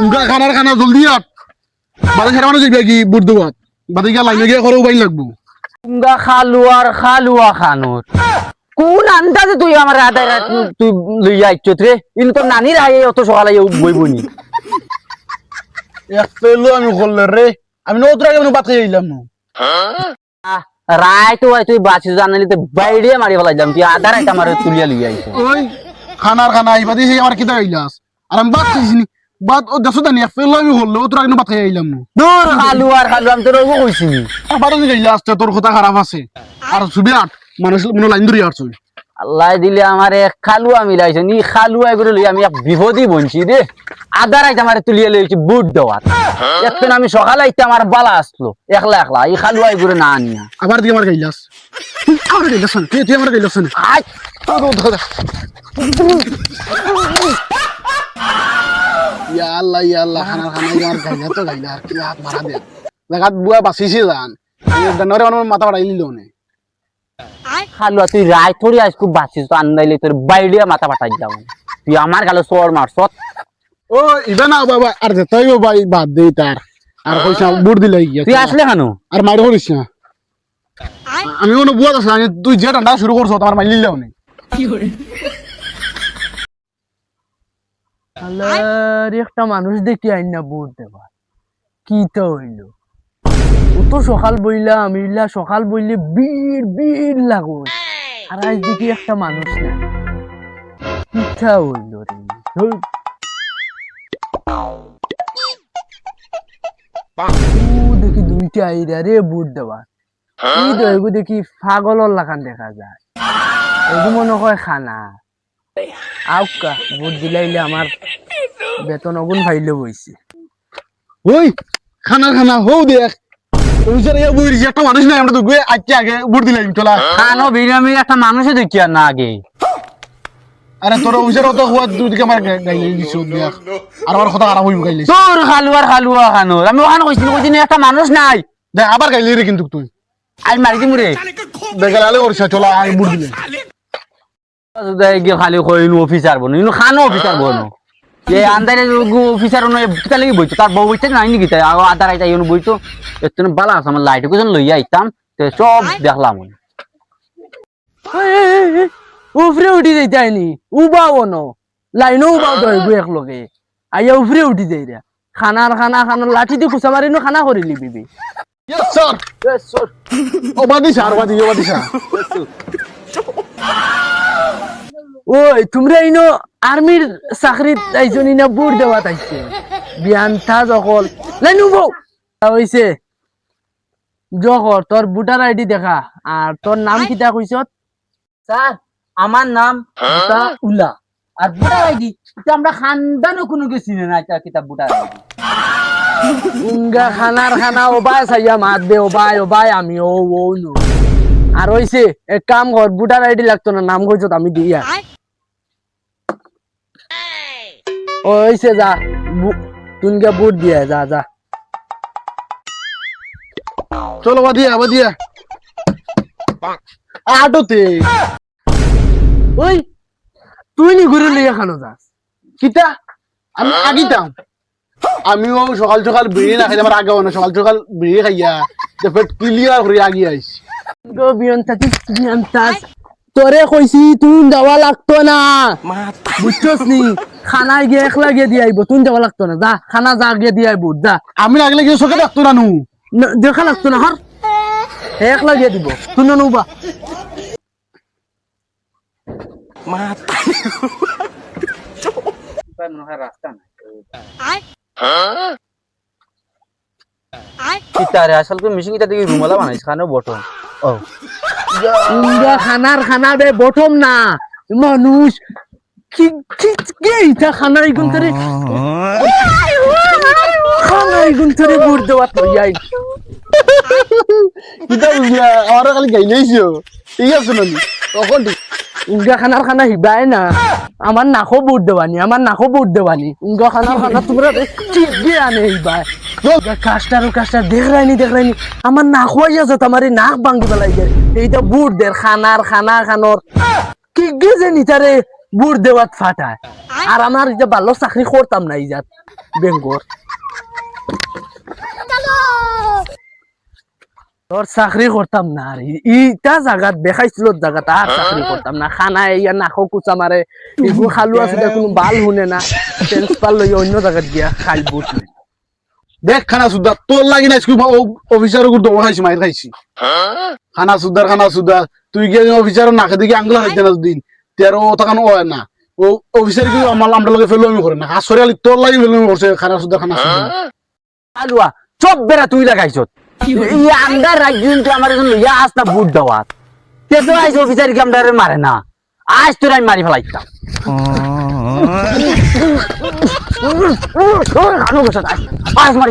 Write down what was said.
উনকা খানার খানা জলদি আট বাদে সেটা মানুষ যাইবে কি বুর্দুয়াত বাদে গিয়া লাইনে গিয়ে করে উবাই লাগবো উঙ্গা খালুয়া খানোর কোন আন্দাজে তুই আমার আদায় রাত তুই লইয়া আইছত রে ইন তোর নানির আই অত সকালে বইবনি এক পেলো আমি করলে রে আমি নতুন আগে বাদ খাই আইলাম না রায় তো তুই বাঁচি জানালি তো বাইরে মারি ফেলাইলাম তুই আধা রাত আমার তুলিয়া লইয়া আইছ ওই খানার খানা আইবা দিছি আমার কিতা আইলাস আর আমি বাদ খাইছি নি বাদ ও দেখো জানি এক পেলো আমি করলে নতুন আগে বাদ খাই আইলাম না দূর খালু আমি তোর ওগো কইছি আবার আইলাস তোর কথা খারাপ আছে আর ছবি আট মানুষ মনে লাইন ধরে আসছো আল্লাহ দিলে আমার এক খালুয়া মিলাইছে নি খালুয়া করে লই আমি এক বিপদই বনছি রে আধা রাত আমার তুলিয়া লইছি বুট দেওয়াত একদিন আমি সকালে আইতে আমার বালা আসলো একলা এই খালুয়া করে না আনিয়া আবার দিয়ে আমার গাইলাস আমার গাইলাস না তুই আমার গাইলাস না আয় ইয়া আল্লাহ খানা ইয়ার গাইলা তো গাইলা আর কি হাত মারা দে লাগাত বুয়া বাসিছে জান নরে আমার মাথা বাড়াইলিল নে খালুয়া তুই রায় থরি আজ খুব বাঁচিস তো আন্দাইলে তোর বাইরে মাথা পাঠাই যাব তুই আমার গালে চোর মারছ ও ইবা না বাবা আর যেতাই ভাই বাদ দে তার আর কইছা বুড় দিলাই গিয়া তুই আসলে কেন আর মাইর করিস না আমি কোনো বুয়া দাস না তুই যে ঠান্ডা শুরু করছ তোমার মাইলিলাও নে আল্লাহর একটা মানুষ দেখি আইন না বুট দেবা কি তো হইলো ও তো সকাল বইলা আমি সকাল বইলে বীর লাগো আর আজ দেখি একটা মানুষ না কিথা হইলো রে দেখি দুইটা আইরা রে বুট দেবা এই তো এগু দেখি পাগলর লাগান দেখা যায় এগু মনে হয় খানা আউকা বুট দিলাইলে আমার বেতন অগুন ফাইলে বইছে ওই খানা হো দেখ তুই যে বুড়ি যে একটা মানুষ নাই আমরা তো গয়ে আগে বুড় দিলাই চলা খানো বিরামি একটা মানুষে দেখি আর না আগে আরে তোর উজার তো হওয়া দুই দিকে আমার গাইলে দিছ দেখ আর আমার কথা খারাপ হইব গাইলে তোর খালুয়া খানো আমি ওখানে কইছি একটা মানুষ নাই দেখ আবার গাইলে রে কিন্তু তুই আই মারি দিমু রে বেগালে করছ চলা আগে বুড় দিলে খালি কইন অফিসার বনো ইনো খানো অফিসার বনো এই আন্দারে অফিসার নয় কিতা লাগি বইতো তার বউ বইতে নাই নাকি তাই আধা রাইতা ইনো বইতো এতন বালা আছে আমার লাইট কোজন লইয়া আইতাম তে সব দেখলাম উফরে উঠি যাইতে আইনি উবাও ন লাইনও উবাও ধরবো এক লগে আইয়া উফরে উঠি যাই রে খানার লাঠি দিয়ে কুচা মারি খানা করে লিবি ইয়েস স্যার ও বাদিশা আর বাদিশা ওই তোমরা ইনো আর্মির চাকরিত আইছো না বুট দেওয়াত আইছে বিয়ান থা যখন লাইনু বউ হইছে জহর তোর ভোটার আইডি দেখা আর তোর নাম কিতা কইছত স্যার আমার নাম উল্লা আর ভোটার আইডি এটা আমরা খানদানও কোনো কিছু না এটা কিতাব ভোটার আইডি উঙ্গা খানা ওবাই সাইয়া মাত দে ওবাই আমি ও নো আর হইছে এক কাম কর ভোটার আইডি লাগতো না নাম কইছত আমি দিয়া ওইছে যা তুনকে বুট দিয়া যা চলো বাদিয়া আটোতে ওই তুই নি ঘুরে লইয়া খানো যাস কিতা আমি আগিতাম আমিও সকাল বিড়ি না খাই আমার আগে না সকাল বিড়ি খাইয়া পেট ক্লিয়ার করে আগিয়ে আইছি গো বিয়ন্তাস তোরে কইছি তুই যাওয়া লাগতো না বুঝছস নি খানায় গিয়ে একলা গিয়ে দিয়ে আইব তুই যাওয়া লাগতো না যা খানা যা গিয়ে দিয়ে আইব যা আমি লাগলে গিয়ে চোখে দেখতো না দেখা লাগতো না হর একলা গিয়ে দিব তুই নুবা রাস্তা কিতারে আসল তো মিশিং কিতা দেখি রুমালা বানাইছ খানো বটন ও ইন্ডিয়া খানা বে বটম না মানুষ কি এটা খানার ইগুন তরে বুড় দেওয়া তো যাই কিতা বুঝলা আমার খালি গাইলেইছো ঠিক আছে না তখন উঙ্গা খানা হিবাই না আমার নাকো বুট দেওয়ানি উঙ্গা খানা তোমরা ঠিক দিয়ে আনে হিবাই কাস্টার দেখরাইনি আমার নাক হইয়া যত আমার নাক ভাঙ্গি পেলাই যায় এইটা বুট দের খানার কি গে যে নিতারে বুট দেওয়াত ফাটায় আর আমার এটা ভালো চাকরি করতাম না ইজাত বেঙ্গর তোর চাকরি করতাম না আর ইটা জায়গাত দেখাইছিল জায়গাত আর চাকরি করতাম না খানা ইয়া নাকো কুচা মারে এইবোৰ খালো আছে কোনো বাল শুনে না প্রিন্সিপাল লই অন্য জায়গাত গিয়া খাই বুট দেখ খানা সুদ্দা তোর লাগি না স্কুল অফিসার দৌড় খাইছি মাইর খাইছি খানা সুদ্দার তুই গিয়ে অফিসার নাকে দিকে আঙ্গুলা খাইতে না দিন তেরো তখন ও না ও অফিসার কি আমরা লগে ফেলো আমি করে না আসরে আলি তোর লাগি ফেলো করছে খানা সুদ্দা আলুয়া চপ বেড়া তুই লাগাইছ এই আন্ডার রাজ্য আমার এখন লইয়া আসতা বুট দেওয়াত তে তো আইস অফিসার কি আমদারে মারে না আজ তোর আমি মারি ফেলাইতাম আজ মারি